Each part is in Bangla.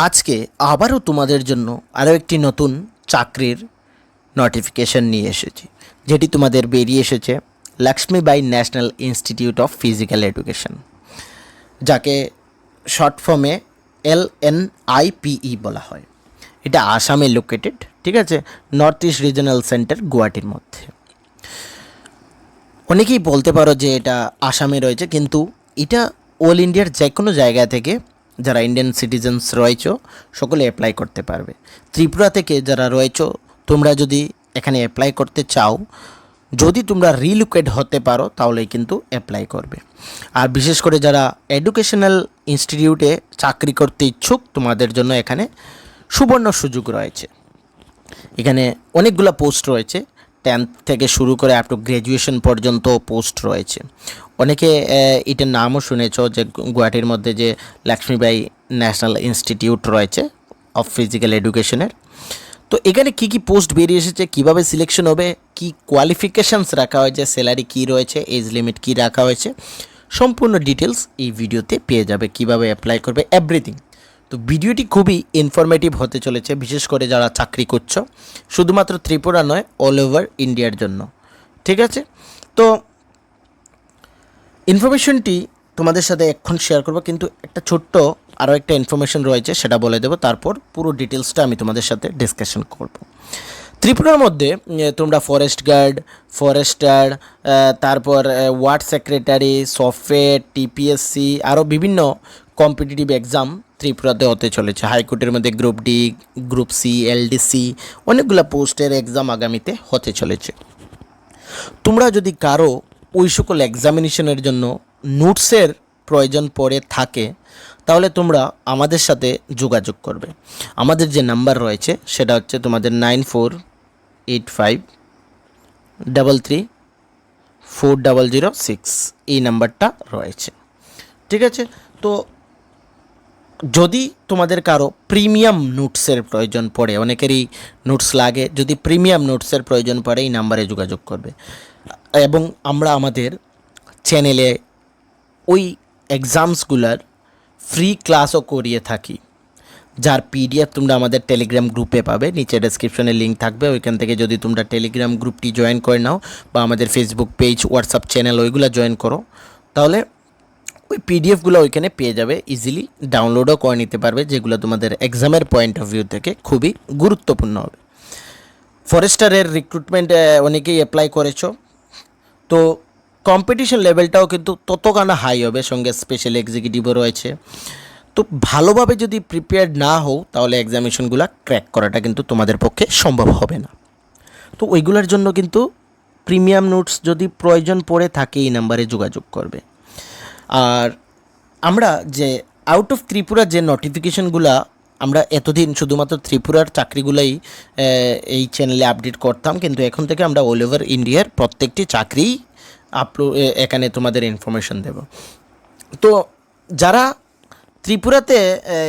আজকে আবারও তোমাদের জন্য আরও একটি নতুন চাকরির নোটিফিকেশন নিয়ে এসেছি, যেটি তোমাদের বেরিয়ে এসেছে Lakshmibai national institute of physical education, যাকে শর্ট ফর্মে LNIPE বলা হয়। এটা আসামে লোকেটেড, ঠিক আছে, নর্থ ইস্ট রিজনাল সেন্টার গুয়াহাটির মধ্যে। অনেকেই বলতে পারো যে এটা আসামে রয়েছে, কিন্তু এটা অল ইন্ডিয়ার যে কোনো জায়গা থেকে যারা ইন্ডিয়ান সিটিজেন্স রয়েছে সকলে অ্যাপ্লাই করতে পারবে। ত্রিপুরা থেকে যারা রয়েছে, তোমরা যদি এখানে অ্যাপ্লাই করতে চাও, যদি তোমরা রিলোকেট হতে পারো তাহলেই কিন্তু অ্যাপ্লাই করবে। আর বিশেষ করে যারা এডুকেশনাল ইনস্টিটিউটে চাকরি করতে ইচ্ছুক, তোমাদের জন্য এখানে সুবর্ণ সুযোগ রয়েছে। এখানে অনেকগুলো পোস্ট রয়েছে, 10th থেকে শুরু করে আপ টু গ্র্যাজুয়েশন পর্যন্ত পোস্ট রয়েছে। অনেকে এটার নামও শুনেছ যে গুয়াহাটির মধ্যে যে লক্ষ্মীবাই ন্যাশনাল ইনস্টিটিউট রয়েছে অফ ফিজিক্যাল এডুকেশনের। তো এখানে কি কি পোস্ট বেরিয়ে এসেছে, কীভাবে সিলেকশন হবে, কি কোয়ালিফিকেশানস রাখা হয়েছে, স্যালারি কী রয়েছে, এজ লিমিট কী রাখা হয়েছে, সম্পূর্ণ ডিটেলস এই ভিডিওতে পেয়ে যাবে। কিভাবে অ্যাপ্লাই করবে, এভরিথিং। তো ভিডিওটি খুবই ইনফরমেটিভ হতে চলেছে, বিশেষ করে যারা চাকরি করছো, শুধুমাত্র ত্রিপুরা নয়, অল ওভার ইন্ডিয়ার জন্য। ঠিক আছে, তো ইনফরমেশনটি তোমাদের সাথে এখন শেয়ার করবো, কিন্তু একটা ছোট্ট আরও একটা ইনফরমেশন রয়েছে, সেটা বলে দেবো, তারপর পুরো ডিটেলসটা আমি তোমাদের সাথে ডিসকাশন করব। ত্রিপুরার মধ্যে তোমরা ফরেস্ট গার্ড, ফরেস্টার, তারপর ওয়ার্ড সেক্রেটারি, সফটওয়্যার, টিপিএসসি, আরও বিভিন্ন কম্পিটিটিভ এক্সাম ত্রিপুরাতে হতে চলেছে। হাইকোর্টের মধ্যে group D, group C, LDC, অনেকগুলো পোস্টের এক্সাম আগামীতে হতে চলেছে। তোমরা যদি কারো ওই সকল এক্সামিনেশনের জন্য নোটসের প্রয়োজন পড়ে থাকে, তাহলে তোমরা আমাদের সাথে যোগাযোগ করবে। আমাদের যে নাম্বার রয়েছে সেটা হচ্ছে তোমাদের 9485334006, এই নাম্বারটা রয়েছে। ঠিক আছে, তো যদি তোমাদের কারো প্রিমিয়াম নোটসের প্রয়োজন পড়ে, অনেকেরই নোটস লাগে, যদি প্রিমিয়াম নোটসের প্রয়োজন পড়ে এই নাম্বারে যোগাযোগ করবে। এবং আমরা আমাদের চ্যানেলে ওই এক্সামসগুলোর ফ্রি ক্লাসও করিয়ে থাকি, যার PDF তোমরা আমাদের টেলিগ্রাম গ্রুপে পাবে, নিচে ডেসক্রিপশনে লিঙ্ক থাকবে। ওইখান থেকে যদি তোমরা টেলিগ্রাম গ্রুপটি জয়েন করে নাও বা আমাদের ফেসবুক পেজ, হোয়াটসঅ্যাপ চ্যানেল ওইগুলো জয়েন করো, তাহলে ওই PDFগুলো ওইখানে পেয়ে যাবে, ইজিলি ডাউনলোডও করে নিতে পারবে, যেগুলো তোমাদের এক্সামের পয়েন্ট অফ ভিউ থেকে খুবই গুরুত্বপূর্ণ হবে। ফরেস্টারের রিক্রুটমেন্ট অনেকেই অ্যাপ্লাই করেছো, তো কম্পিটিশন লেভেলটাও কিন্তু ততখানা হাই হবে, সঙ্গে স্পেশাল এক্সিকিউটিভও রয়েছে। তো ভালোভাবে যদি প্রিপেয়ার্ড না হও, তাহলে এক্সামিনেশনগুলো ক্র্যাক করাটা কিন্তু তোমাদের পক্ষে সম্ভব হবে না। তো ওইগুলোর জন্য কিন্তু প্রিমিয়াম নোটস যদি প্রয়োজন পড়ে থাকে, এই নাম্বারে যোগাযোগ করবে। আর আমরা যে আউট অফ ত্রিপুরা যে নোটিফিকেশনগুলো আমরা এতদিন শুধুমাত্র ত্রিপুরার চাকরিগুলোই এই চ্যানেলে আপডেট করতাম, কিন্তু এখন থেকে আমরা অল ওভার ইন্ডিয়ার প্রত্যেকটি চাকরি এখানে তোমাদের ইনফরমেশন দেব। তো যারা ত্রিপুরাতে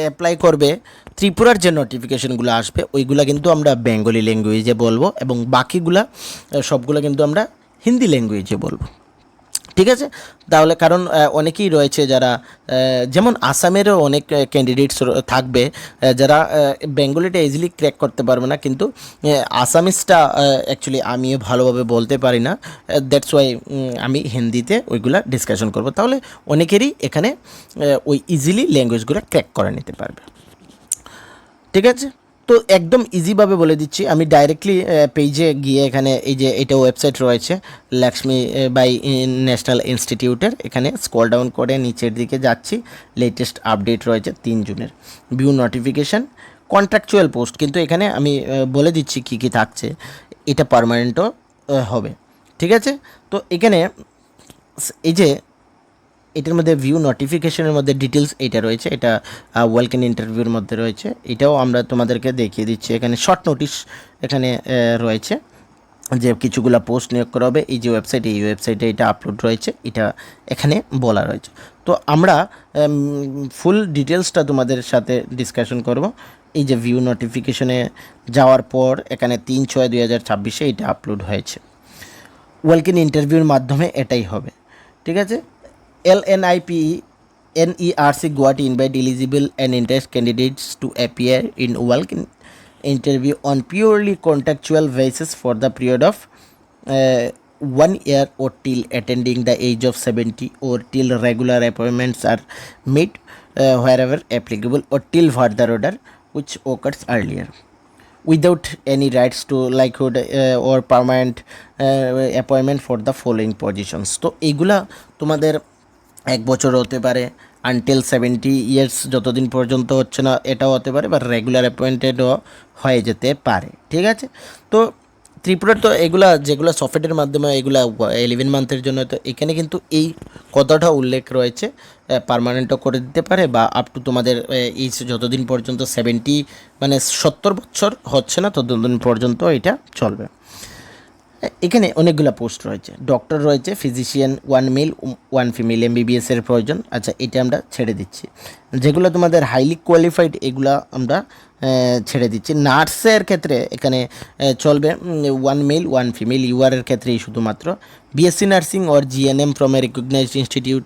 অ্যাপ্লাই করবে, ত্রিপুরার যে নোটিফিকেশনগুলো আসবে ওইগুলো কিন্তু আমরা বেঙ্গলি ল্যাঙ্গুয়েজে বলবো, এবং বাকিগুলা সবগুলো কিন্তু আমরা হিন্দি ল্যাঙ্গুয়েজে বলবো। ঠিক আছে, তাহলে কারণ অনেকেই রয়েছে যারা, যেমন আসামেরও অনেক ক্যান্ডিডেটস থাকবে যারা বেঙ্গলিটা ইজিলি ক্র্যাক করতে পারবে না, কিন্তু আসামিসটা অ্যাকচুয়ালি আমিও ভালোভাবে বলতে পারি না, দ্যাটস ওয়াই আমি হিন্দিতে ওইগুলা ডিসকাশন করব। তাহলে অনেকেরই এখানে ওই ইজিলি ল্যাঙ্গুয়েজগুলো ক্র্যাক করে নিতে পারবে। ঠিক আছে, তো একদম ইজিভাবে বলে দিচ্ছি, আমি ডাইরেক্টলি পেজে গিয়ে এখানে এই যে এটা ওয়েবসাইট রয়েছে লক্ষ্মীবাই ন্যাশনাল ইনস্টিটিউটের, এখানে স্ক্রল ডাউন করে নিচের দিকে যাচ্ছি, লেটেস্ট আপডেট রয়েছে 3 জুনের, ভিউ নোটিফিকেশান, কন্ট্রাকচুয়াল পোস্ট, কিন্তু এখানে আমি বলে দিচ্ছি কী কী থাকছে, এটা পার্মানেন্টও হবে। ঠিক আছে, তো এখানে এই যে এটার মধ্যে ভিউ নোটিফিকেশনের মধ্যে ডিটেলস এটা রয়েছে, এটা ওয়েলকাম ইন্টারভিউর মধ্যে রয়েছে, এটাও আমরা তোমাদেরকে দেখিয়ে দিচ্ছি। এখানে শর্ট নোটিশ এখানে রয়েছে যে কিছুগুলো পোস্ট নিয়োগ করা হবে, এই যে ওয়েবসাইট, এই ওয়েবসাইটে এটা আপলোড রয়েছে, এটা এখানে বলা রয়েছে। তো আমরা ফুল ডিটেলসটা তোমাদের সাথে ডিসকাশন করব। এই যে ভিউ নোটিফিকেশনে যাওয়ার পর এখানে 3/6/2026 এটা আপলোড হয়েছে, ওয়েলকাম ইন্টারভিউর মাধ্যমে এটাই হবে। ঠিক আছে, LNIPE NERC Guwahati invite eligible and interested candidates to appear in walk-in interview on purely contractual basis for the period of 1 year or till attending the age of 70 or till regular appointments are made wherever applicable or till further order which occurs earlier without any rights to likelihood or permanent appointment for the following positions. তো এগুলা তোমাদের 1 বছর হতে পারে, আনটিল 70 ইয়ার্স যতদিন পর্যন্ত হচ্ছে না এটাও হতে পারে, বা রেগুলার অ্যাপয়েন্টেডও হয়ে যেতে পারে। ঠিক আছে, তো ত্রিপুরার তো এগুলা যেগুলো সফটওয়্যারের মাধ্যমে এগুলা 11 মান্থের জন্য, তো এখানে কিন্তু এই কথাটা উল্লেখ রয়েছে পার্মানেন্টও করে দিতে পারে, বা আপ টু তোমাদের এই যতদিন পর্যন্ত 70 মানে 70 বছর হচ্ছে না ততদিন পর্যন্ত এটা চলবে। এখানে অনেকগুলো পোস্ট রয়েছে, ডক্টর রয়েছে, ফিজিশিয়ান 1 মেল 1 ফিমেল MBBS এর প্রয়োজন। আচ্ছা, এটা আমরা ছেড়ে দিচ্ছি। যেগুলো তোমাদের হাইলি কোয়ালিফাইড এগুলা আমরা ছেড়ে দিচ্ছি। নার্সের ক্ষেত্রে এখানে চলবে 1 মেল 1 ফিমেল, ইউআরের ক্ষেত্রেই শুধুমাত্র। BSc nursing or GNM from a recognised institute,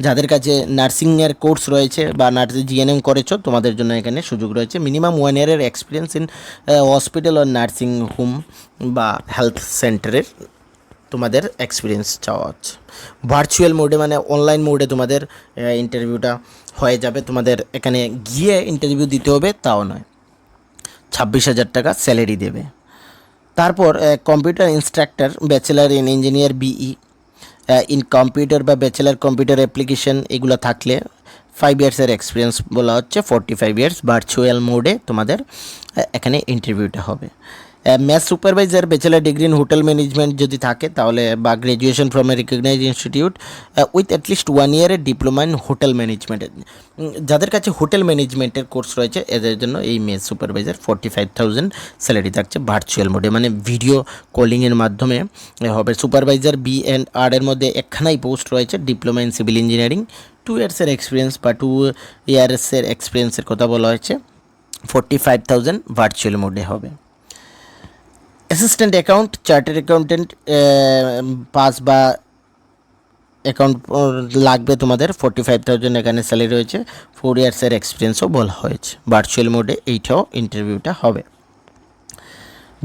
যাদের কাছে নার্সিংয়ের কোর্স রয়েছে বা GNM করেছো তোমাদের জন্য এখানে সুযোগ রয়েছে। মিনিমাম 1 ইয়ারের experience in hospital or nursing home বা হেলথ সেন্টারের তোমাদের এক্সপিরিয়েন্স চাওয়া হচ্ছে। ভার্চুয়াল মোডে মানে অনলাইন মোডে তোমাদের ইন্টারভিউটা হয়ে যাবে, তোমাদের এখানে গিয়ে ইন্টারভিউ দিতে হবে তাও নয়। 26,000 টাকা স্যালারি দেবে। তারপর computer instructor, bachelor in engineer BE in computer বা ব্যাচেলার কম্পিউটার অ্যাপ্লিকেশন এগুলো থাকলে 5 ইয়ার্সের এক্সপিরিয়েন্স বলা হচ্ছে, 45 ইয়ার্স। ভার্চুয়াল মোডে তোমাদের এখানে ইন্টারভিউটা হবে। Math supervisor, bachelor degree in hotel management যদি থাকে তাহলে, বা graduation from a recognised institute with at least 1 ইয়ারের ডিপ্লোমা ইন হোটেল ম্যানেজমেন্টের, যাদের কাছে হোটেল ম্যানেজমেন্টের কোর্স রয়েছে এদের জন্য এই ম্যাথ সুপারভাইজার 45,000 স্যালারি থাকছে ভার্চুয়াল মোডে, মানে ভিডিও কলিংয়ের মাধ্যমে হবে। সুপারভাইজার B&R এর মধ্যে একখানাই পোস্ট রয়েছে, ডিপ্লোমা ইন সিভিল ইঞ্জিনিয়ারিং, 2 ইয়ার্সের এক্সপিরিয়েন্স বা 2 ইয়ার্সের এক্সপিরিয়েন্সের কথা বলা হয়েছে, 45,000 ভার্চুয়াল মোডে হবে। Assistant account, chartered accountant pass বা অ্যাকাউন্ট লাগবে তোমাদের, 45,000 এখানে স্যালারি রয়েছে, 4 ইয়ার্সের এক্সপিরিয়েন্সও বলা হয়েছে। ভার্চুয়াল মোডে এইটাও ইন্টারভিউটা হবে।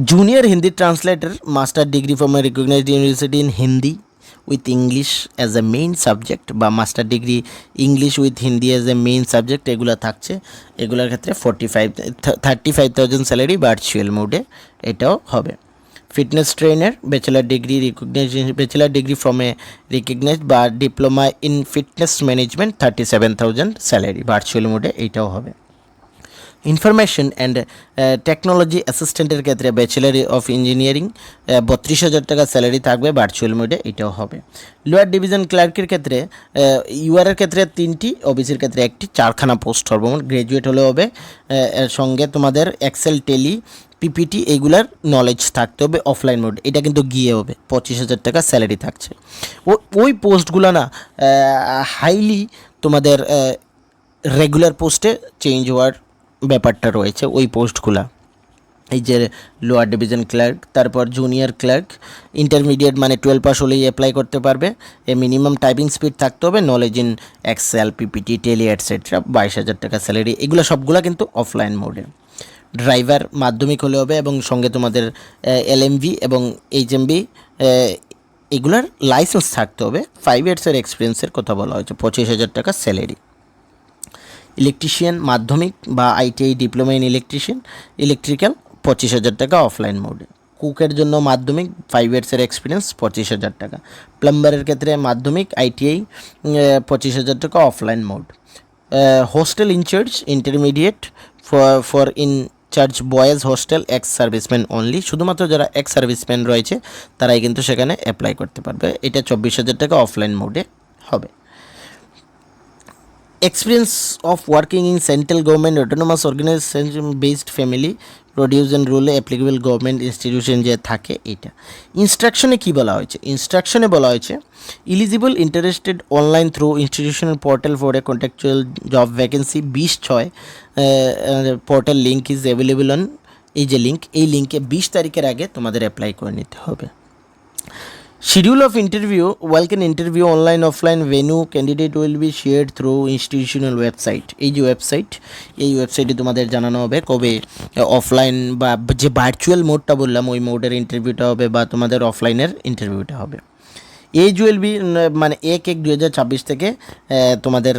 Junior Hindi translator, master degree from a recognised university in Hindi with English as a main subject, বা master degree English with Hindi as a main subject, এগুলো থাকছে। এগুলোর ক্ষেত্রে 35,000 স্যালারি ভার্চুয়াল মোডে এটাও হবে। Fitness trainer, bachelor degree from a recognised বা diploma in fitness management, 37,000 salary virtual মোডে এইটাও হবে। ইনফরমেশন অ্যান্ড টেকনোলজি অ্যাসিস্ট্যান্টের ক্ষেত্রে ব্যাচেলার অফ ইঞ্জিনিয়ারিং 32,000 টাকা স্যালারি থাকবে ভার্চুয়াল মোডে, এটাও হবে। লোয়ার ডিভিশন ক্লার্কের ক্ষেত্রে ইউআরের ক্ষেত্রে 3টি, ওবিসির ক্ষেত্রে 1টি, 4খানা পোস্ট হবে। গ্র্যাজুয়েট হলে হবে, এর সঙ্গে তোমাদের এক্সেল, টেলি, PPT এইগুলার নলেজ থাকতে হবে। অফলাইন মোড, এটা কিন্তু গিয়ে হবে। 25,000 টাকা স্যালারি থাকছে। ওই পোস্টগুলো না হাইলি তোমাদের রেগুলার পোস্টে চেঞ্জ হওয়ার ব্যাপারটা রয়েছে ওই পোস্টগুলা। এই যে লোয়ার ডিভিশন ক্লার্ক, তারপর জুনিয়র ক্লার্ক, ইন্টারমিডিয়েট মানে 12 পাস হলেই অ্যাপ্লাই করতে পারবে। মিনিমাম টাইপিং স্পিড থাকতে হবে, knowledge in Excel, PPT, Tally etcetera, 22,000 টাকা স্যালারি। এগুলো সবগুলা কিন্তু অফলাইন মোডে। ড্রাইভার মাধ্যমিক হলে হবে, এবং সঙ্গে তোমাদের LMV এবং HMV এগুলার লাইসেন্স থাকতে হবে। 5 ইয়ার্সের এক্সপিরিয়েন্সের কথা বলা হয়েছে, 25,000 টাকা স্যালারি। ইলেকট্রিশিয়ান মাধ্যমিক বা ITI ডিপ্লোমা ইন ইলেকট্রিক্যাল, 25,000 টাকা অফলাইন মোডে। কুকের জন্য মাধ্যমিক, 5 ইয়ার্সের এক্সপিরিয়েন্স, 25,000 টাকা। প্লাম্বারের ক্ষেত্রে মাধ্যমিক, ITI, 25,000 টাকা offline mode. Hostel incharge intermediate for incharge boys hostel, ex serviceman only, শুধুমাত্র যারা এক্স সার্ভিসম্যান রয়েছে তারাই কিন্তু সেখানে অ্যাপ্লাই করতে পারবে। এটা 24,000 টাকা অফলাইন মোডে হবে। Experience of working in central government autonomous organisation based family produce and রুলে অ্যাপ্লিকেবল গভর্নমেন্ট ইনস্টিটিউশন যে থাকে এটা। ইনস্ট্রাকশনে কী বলা হয়েছে? ইনস্ট্রাকশনে বলা হয়েছে eligible interested online through institutional portal for a contractual job vacancy 20/6 portal link is available on, এই যে লিঙ্ক, এই লিঙ্কে 20 তারিখের আগে তোমাদের অ্যাপ্লাই করে নিতে হবে। Schedule of interview, welcome interview online offline venue candidate will be shared through institutional website. এই যে ওয়েবসাইট, এই ওয়েবসাইটে তোমাদের জানানো হবে কবে অফলাইন বা যে ভার্চুয়াল মোডটা বললাম ওই মোডের ইন্টারভিউটা হবে বা তোমাদের অফলাইনের ইন্টারভিউটা হবে। এজ উইল বি মানে 1/1/2026 থেকে তোমাদের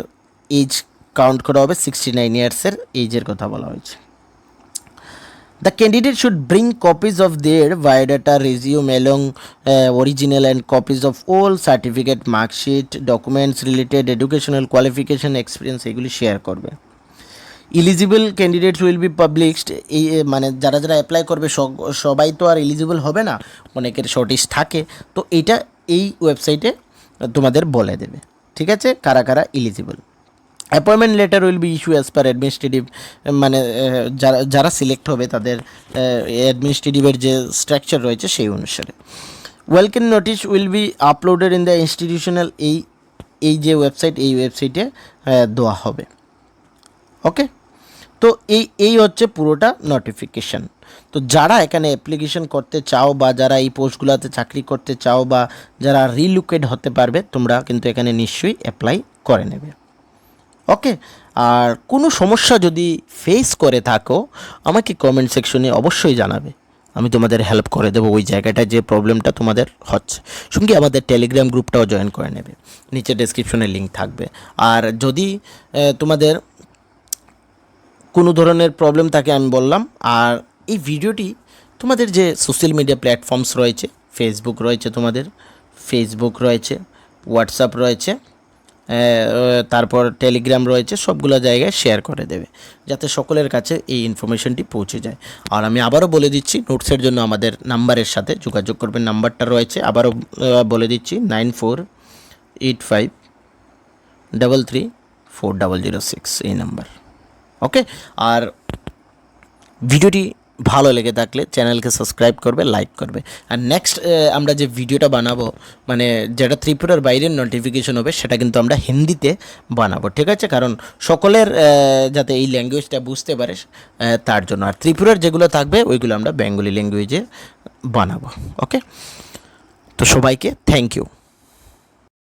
এজ কাউন্ট করা হবে 69 ইয়ার্সের এজের কথা বলা হয়েছে। The candidate should bring copies of their biodata, resume along original and copies of all certificate, mark sheet, documents related educational qualification, experience এগুলি শেয়ার করবে। Eligible candidates will be published, এই মানে যারা যারা অ্যাপ্লাই করবে সবাই তো আর এলিজিবল হবে না, অনেকের শর্টেজ থাকে, তো এইটা এই ওয়েবসাইটে তোমাদের বলে দেবে, ঠিক আছে, কারা কারা eligible. Appointment letter will be issue as per administrative, মানে যারা যারা সিলেক্ট হবে তাদের অ্যাডমিনিস্ট্রেটিভের যে স্ট্রাকচার রয়েছে সেই অনুসারে। Welcome notice will be uploaded in the institutional, এই যে ওয়েবসাইট, এই ওয়েবসাইটে দেওয়া হবে। ওকে, তো এই হচ্ছে পুরোটা নোটিফিকেশান। তো যারা এখানে অ্যাপ্লিকেশন করতে চাও বা যারা এই পোস্টগুলোতে চাকরি করতে চাও বা যারা রিলোকেট হতে পারবে, তোমরা কিন্তু এখানে নিশ্চয়ই অ্যাপ্লাই করে নেবে। ওকে, আর কোনো সমস্যা যদি ফেস করে থাকো আমাকে কমেন্ট সেকশনে অবশ্যই জানাবে, আমি তোমাদের হেল্প করে দেবো ওই জায়গাটায় যে প্রবলেমটা তোমাদের হচ্ছে। সঙ্গে আমাদের টেলিগ্রাম গ্রুপটাও জয়েন করে নেবে, নিচে ডেসক্রিপশনে লিঙ্ক থাকবে। আর যদি তোমাদের কোনো ধরনের প্রবলেম থাকে আমি বললাম, আর এই ভিডিওটি তোমাদের যে সোশ্যাল মিডিয়া প্ল্যাটফর্মস রয়েছে, ফেসবুক রয়েছে, তোমাদের ফেসবুক রয়েছে, হোয়াটসঅ্যাপ রয়েছে, তারপর টেলিগ্রাম রয়েছে, সবগুলো জায়গায় শেয়ার করে দেবে যাতে সকলের কাছে এই ইনফরমেশনটি পৌঁছে যায়। আর আমি আবারও বলে দিচ্ছি, নোটসের জন্য আমাদের নাম্বারের সাথে যোগাযোগ করবেন, নাম্বারটা রয়েছে, আবারও বলে দিচ্ছি 9485334006 এই নাম্বার। ওকে, আর ভিডিওটি ভালো লেগে থাকলে চ্যানেলকে সাবস্ক্রাইব করবে, লাইক করবে। আর নেক্সট আমরা যে ভিডিওটা বানাবো, মানে যেটা ত্রিপুরার বাইরের নোটিফিকেশন হবে, সেটা কিন্তু আমরা হিন্দিতে বানাবো, ঠিক আছে, কারণ সকলের যাতে এই ল্যাঙ্গুয়েজটা বুঝতে পারে তার জন্য। আর ত্রিপুরার যেগুলো থাকবে ওইগুলো আমরা বেঙ্গলি ল্যাঙ্গুয়েজে বানাবো। ওকে, তো সবাইকে থ্যাংক ইউ।